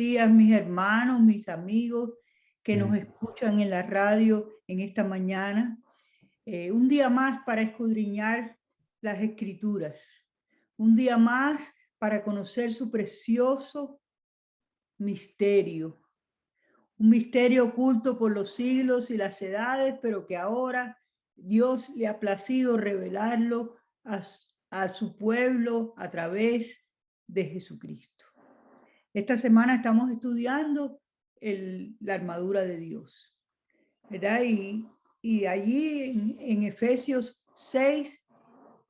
días, mis hermanos, mis amigos que nos Mm. escuchan en la radio en esta mañana. Un día más para escudriñar las Escrituras. Un día más para conocer su precioso misterio. Un misterio oculto por los siglos y las edades, pero que ahora Dios le ha placido revelarlo a su pueblo a través de Jesucristo. Esta semana estamos estudiando la armadura de Dios, ¿verdad? Y allí en Efesios 6,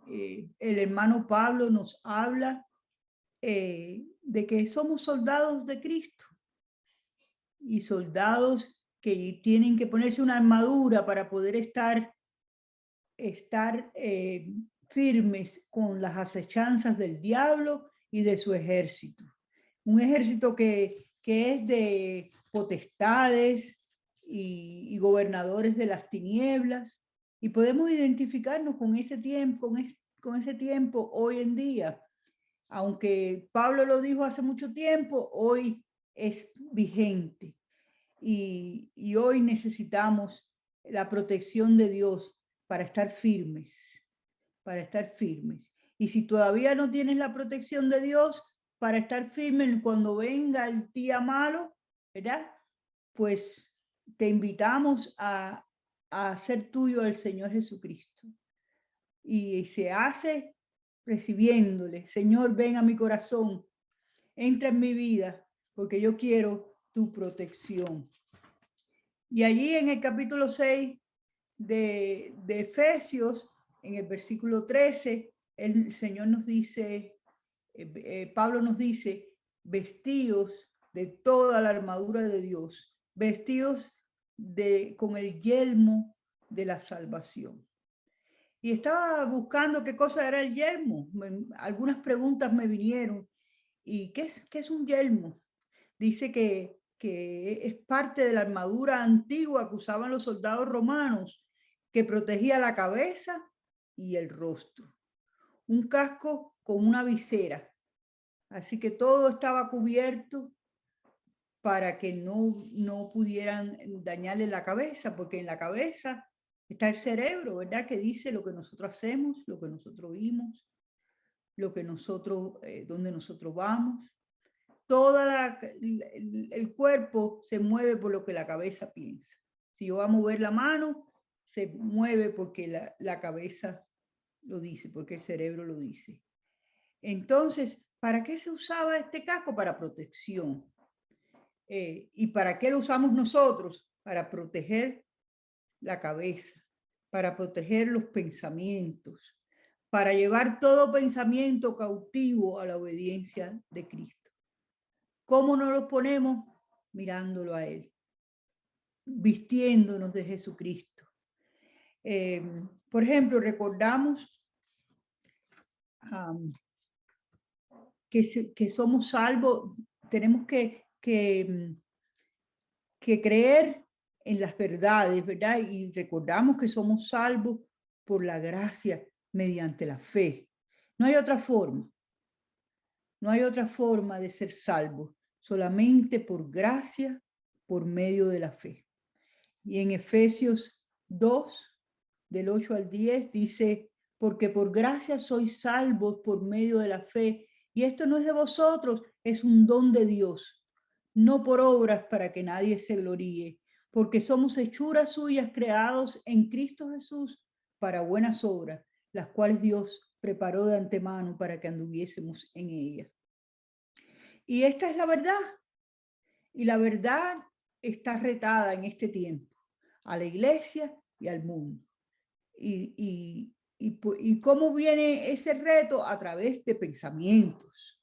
el hermano Pablo nos habla de que somos soldados de Cristo y soldados que tienen que ponerse una armadura para poder estar firmes con las acechanzas del diablo y de su ejército. Un ejército que es de potestades y gobernadores de las tinieblas, y podemos identificarnos con ese tiempo, con ese tiempo hoy en día. Aunque Pablo lo dijo hace mucho tiempo, hoy es vigente, y hoy necesitamos la protección de Dios para estar firmes, para estar firmes. Y si todavía no tienes la protección de Dios para estar firme cuando venga el día malo, ¿verdad? Pues te invitamos a hacer tuyo el Señor Jesucristo. Y se hace recibiéndole: Señor, ven a mi corazón, entra en mi vida, porque yo quiero tu protección. Y allí en el capítulo 6 de Efesios, en el versículo 13, el Señor nos dice, Pablo nos dice: vestidos de toda la armadura de Dios, vestidos con el yelmo de la salvación. Y estaba buscando qué cosa era el yelmo. Algunas preguntas me vinieron. ¿Y qué es un yelmo? Dice que es parte de la armadura antigua que usaban los soldados romanos, que protegía la cabeza y el rostro. Un casco con una visera. Así que todo estaba cubierto para que no pudieran dañarle la cabeza, porque en la cabeza está el cerebro, ¿verdad? Que dice lo que nosotros hacemos, lo que nosotros vimos, lo que nosotros, donde nosotros vamos. El cuerpo se mueve por lo que la cabeza piensa. Si yo voy a mover la mano, se mueve porque la cabeza lo dice, porque el cerebro lo dice. Entonces, ¿para qué se usaba este casco? Para protección. ¿Y para qué lo usamos nosotros? Para proteger la cabeza, para proteger los pensamientos, para llevar todo pensamiento cautivo a la obediencia de Cristo. ¿Cómo nos lo ponemos? Mirándolo a Él, vistiéndonos de Jesucristo. Por ejemplo, recordamos que somos salvos. Tenemos que creer en las verdades, ¿verdad? Y recordamos que somos salvos por la gracia mediante la fe. No hay otra forma. No hay otra forma de ser salvo, solamente por gracia, por medio de la fe. Y en Efesios 2, del 8 al 10, dice: porque por gracia sois salvos por medio de la fe, y esto no es de vosotros, es un don de Dios, no por obras para que nadie se gloríe, porque somos hechuras suyas, creados en Cristo Jesús para buenas obras, las cuales Dios preparó de antemano para que anduviésemos en ellas. Y esta es la verdad. Y la verdad está retada en este tiempo a la iglesia y al mundo. ¿Y cómo viene ese reto? A través de pensamientos.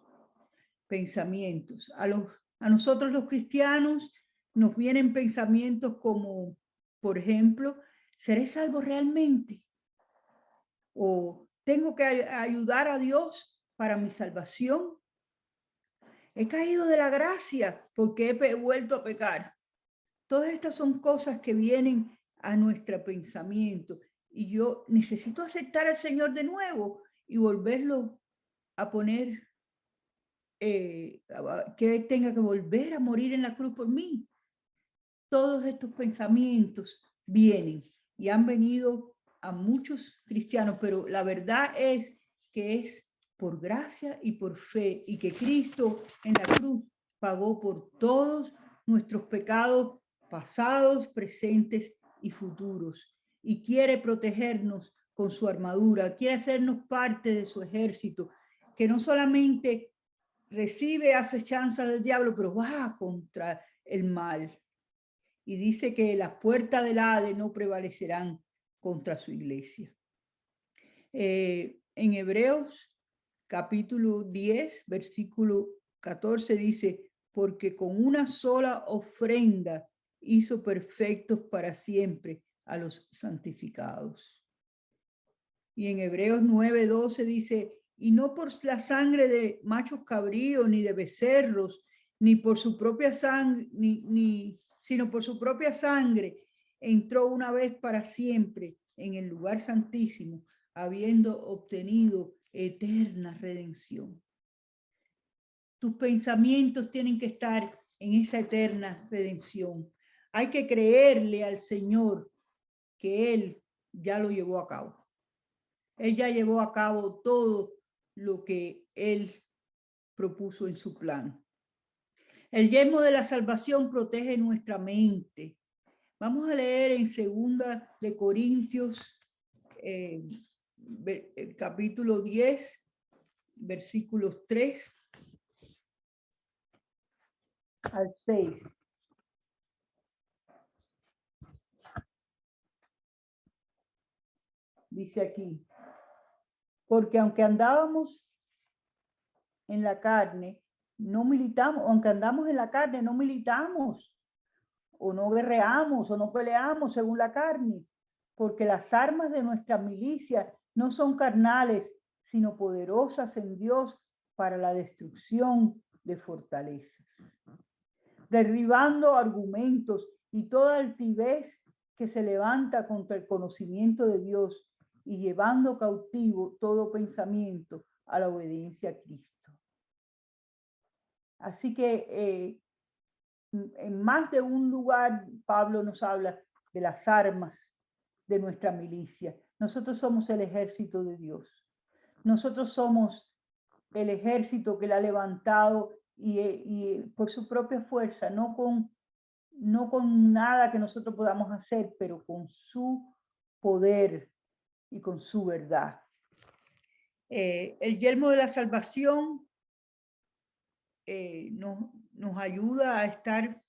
Pensamientos. A nosotros los cristianos nos vienen pensamientos como, por ejemplo, ¿seré salvo realmente? ¿O tengo que ayudar a Dios para mi salvación? He caído de la gracia porque he vuelto a pecar. Todas estas son cosas que vienen a nuestro pensamiento, y yo necesito aceptar al Señor de nuevo y volverlo a poner que Él tenga que volver a morir en la cruz por mí. Todos estos pensamientos vienen y han venido a muchos cristianos, pero la verdad es que es por gracia y por fe, y que Cristo en la cruz pagó por todos nuestros pecados pasados, presentes y futuros, y quiere protegernos con su armadura, quiere hacernos parte de su ejército, que no solamente recibe acechanza del diablo, pero va contra el mal. Y dice que las puertas del Hades no prevalecerán contra su iglesia. En Hebreos capítulo 10, versículo 14 dice, porque con una sola ofrenda hizo perfectos para siempre a los santificados. Y en Hebreos 9:12 dice, y no por la sangre de machos cabríos, ni de becerros, ni por su propia sangre, sino por su propia sangre, entró una vez para siempre en el lugar santísimo, habiendo obtenido eterna redención. Tus pensamientos tienen que estar en esa eterna redención. Hay que creerle al Señor que Él ya lo llevó a cabo. Él ya llevó a cabo todo lo que Él propuso en su plan. El yelmo de la salvación protege nuestra mente. Vamos a leer en 2 de Corintios, capítulo 10, versículos 3 al 6. Dice aquí, porque aunque andábamos en la carne, no militamos, aunque andamos en la carne, no militamos, o no guerreamos, o no peleamos según la carne, porque las armas de nuestra milicia no son carnales, sino poderosas en Dios para la destrucción de fortalezas, derribando argumentos y toda altivez que se levanta contra el conocimiento de Dios y llevando cautivo todo pensamiento a la obediencia a Cristo. Así que en más de un lugar Pablo nos habla de las armas de nuestra milicia. Nosotros somos el ejército de Dios. Nosotros somos el ejército que Él ha levantado y por su propia fuerza, no con nada que nosotros podamos hacer, pero con su poder y con su verdad. El yelmo de la salvación nos ayuda a estar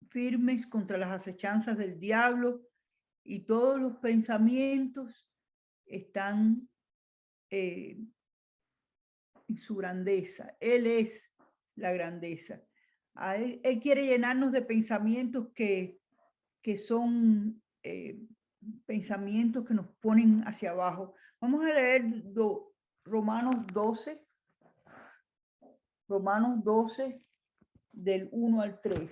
firmes contra las acechanzas del diablo, y todos los pensamientos están en su grandeza. Él es la grandeza. Él quiere llenarnos de pensamientos que son pensamientos que nos ponen hacia abajo. Vamos a leer Romanos 12. Romanos 12, del 1 al 3.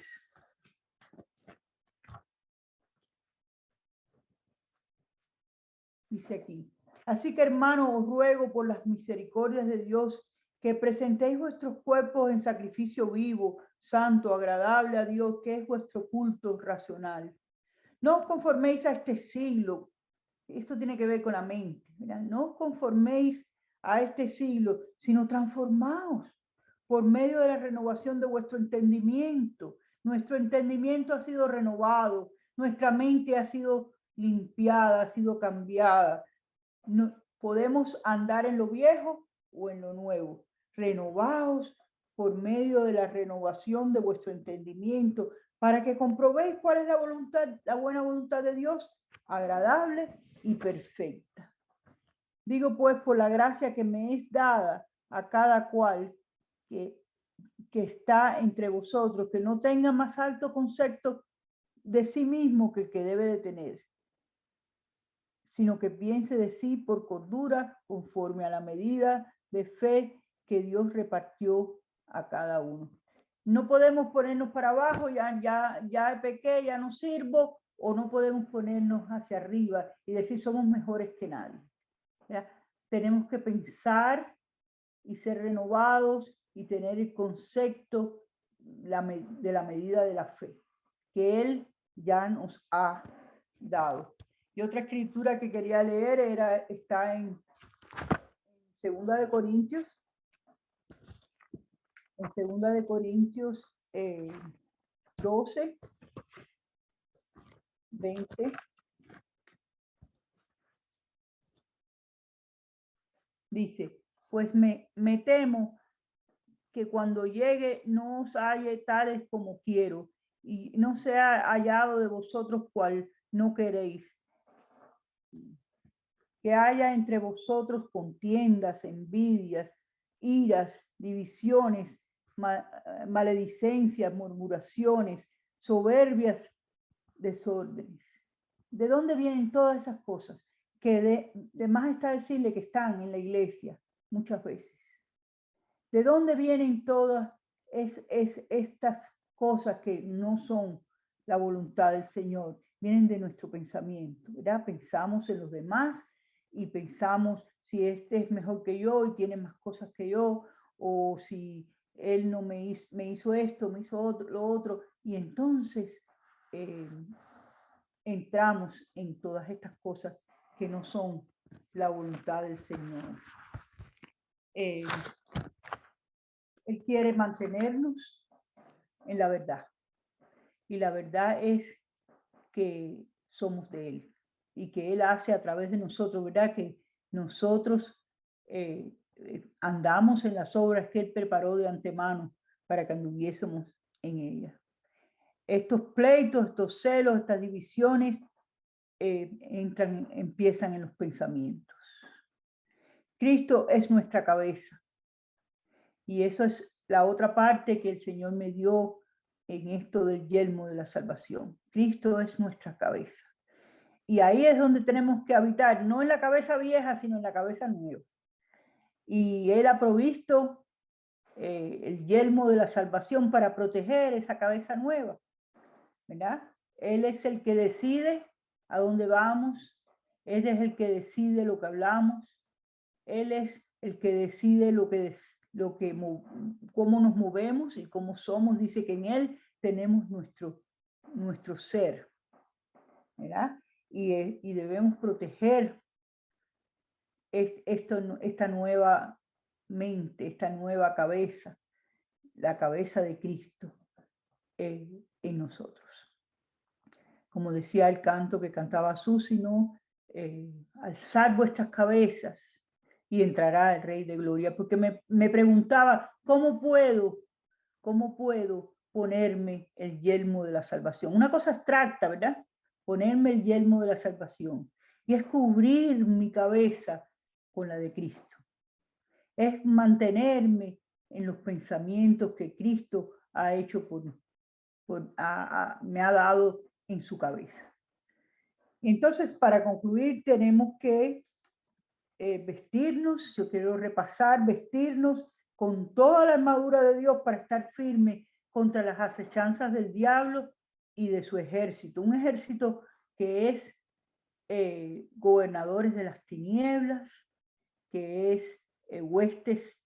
Dice aquí, así que hermanos, os ruego por las misericordias de Dios que presentéis vuestros cuerpos en sacrificio vivo, santo, agradable a Dios, que es vuestro culto racional. No os conforméis a este siglo. Esto tiene que ver con la mente. ¿Verdad? No os conforméis a este siglo, sino transformaos por medio de la renovación de vuestro entendimiento. Nuestro entendimiento ha sido renovado, nuestra mente ha sido limpiada, ha sido cambiada. No, podemos andar en lo viejo o en lo nuevo. Renovaos por medio de la renovación de vuestro entendimiento, para que comprobéis cuál es la buena voluntad de Dios, agradable y perfecta. Digo pues, por la gracia que me es dada a cada cual que está entre vosotros, que no tenga más alto concepto de sí mismo que debe de tener, sino que piense de sí por cordura, conforme a la medida de fe que Dios repartió a cada uno. No podemos ponernos para abajo, ya pequé, ya no sirvo, o no podemos ponernos hacia arriba y decir somos mejores que nadie. ¿Ya? Tenemos que pensar y ser renovados y tener el concepto de la medida de la fe que Él ya nos ha dado. Y otra escritura que quería leer está en Segunda de Corintios. En Segunda de Corintios 12, 20. Dice, pues me temo que cuando llegue no os halle tales como quiero, y no sea hallado de vosotros cual no queréis. Que haya entre vosotros contiendas, envidias, iras, divisiones, maledicencias, murmuraciones, soberbias, desórdenes. ¿De dónde vienen todas esas cosas? Que de más está decirle que están en la iglesia muchas veces. ¿De dónde vienen todas estas cosas que no son la voluntad del Señor? Vienen de nuestro pensamiento, ¿verdad? Pensamos en los demás y pensamos si este es mejor que yo y tiene más cosas que yo, o si él no me hizo esto, me hizo lo otro, y entonces entramos en todas estas cosas que no son la voluntad del Señor. Él quiere mantenernos en la verdad, y la verdad es que somos de Él y que Él hace a través de nosotros, ¿verdad? Que nosotros andamos en las obras que Él preparó de antemano para que anduviésemos en ellas. Estos pleitos, estos celos, estas divisiones empiezan en los pensamientos. Cristo es nuestra cabeza, y eso es la otra parte que el Señor me dio en esto del yelmo de la salvación. Cristo es nuestra cabeza. Y ahí es donde tenemos que habitar, no en la cabeza vieja, sino en la cabeza nueva. Y Él ha provisto el yelmo de la salvación para proteger esa cabeza nueva, ¿verdad? Él es el que decide a dónde vamos, Él es el que decide lo que hablamos, Él es el que decide cómo nos movemos y cómo somos. Dice que en Él tenemos nuestro ser, ¿verdad? Y debemos proteger esta nueva mente, esta nueva cabeza, la cabeza de Cristo en nosotros. Como decía el canto que cantaba Susi, ¿no? Alzad vuestras cabezas y entrará el Rey de Gloria, porque me preguntaba, ¿cómo puedo ponerme el yelmo de la salvación? Una cosa abstracta, ¿verdad? Ponerme el yelmo de la salvación. Y es cubrir mi cabeza con la de Cristo. Es mantenerme en los pensamientos que Cristo ha hecho me ha dado en su cabeza. Entonces, para concluir, tenemos que vestirnos, yo quiero repasar, vestirnos con toda la armadura de Dios para estar firme contra las acechanzas del diablo y de su ejército. Un ejército que es gobernadores de las tinieblas, que es huestes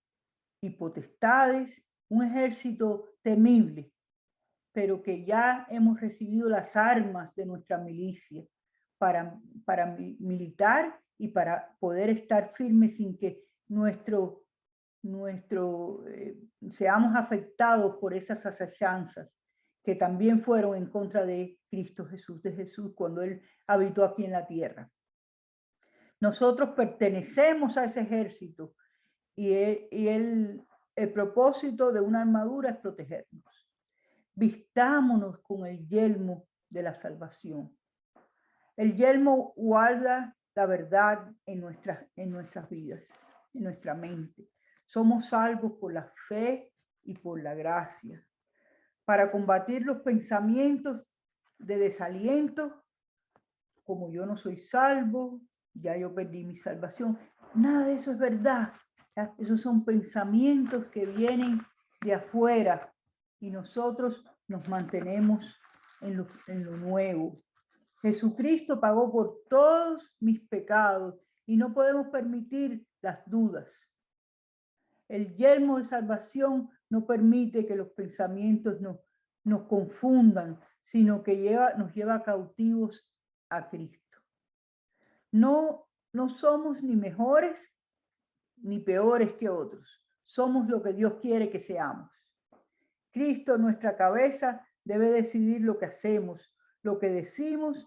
y potestades, un ejército temible, pero que ya hemos recibido las armas de nuestra milicia para militar y para poder estar firmes sin que seamos afectados por esas acechanzas que también fueron en contra de Cristo Jesús, de Jesús, cuando Él habitó aquí en la tierra. Nosotros pertenecemos a ese ejército y el propósito de una armadura es protegernos. Vistámonos con el yelmo de la salvación. El yelmo guarda la verdad en nuestras vidas, en nuestra mente. Somos salvos por la fe y por la gracia. Para combatir los pensamientos de desaliento, como yo no soy salvo, ya yo perdí mi salvación. Nada de eso es verdad. Esos son pensamientos que vienen de afuera y nosotros nos mantenemos en lo nuevo. Jesucristo pagó por todos mis pecados y no podemos permitir las dudas. El yelmo de salvación no permite que los pensamientos nos confundan, sino que nos lleva cautivos a Cristo. No somos ni mejores ni peores que otros. Somos lo que Dios quiere que seamos. Cristo, nuestra cabeza, debe decidir lo que hacemos, lo que decimos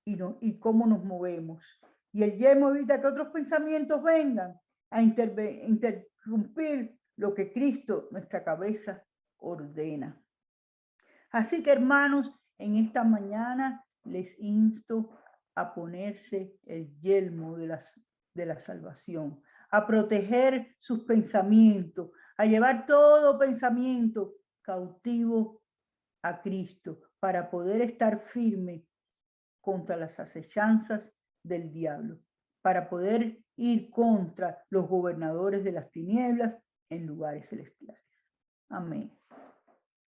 y cómo nos movemos. Y el yelmo evita que otros pensamientos vengan a interrumpir lo que Cristo, nuestra cabeza, ordena. Así que, hermanos, en esta mañana les insto a ponerse el yelmo de la salvación, a proteger sus pensamientos, a llevar todo pensamiento cautivo a Cristo para poder estar firme contra las acechanzas del diablo, para poder ir contra los gobernadores de las tinieblas en lugares celestiales. Amén.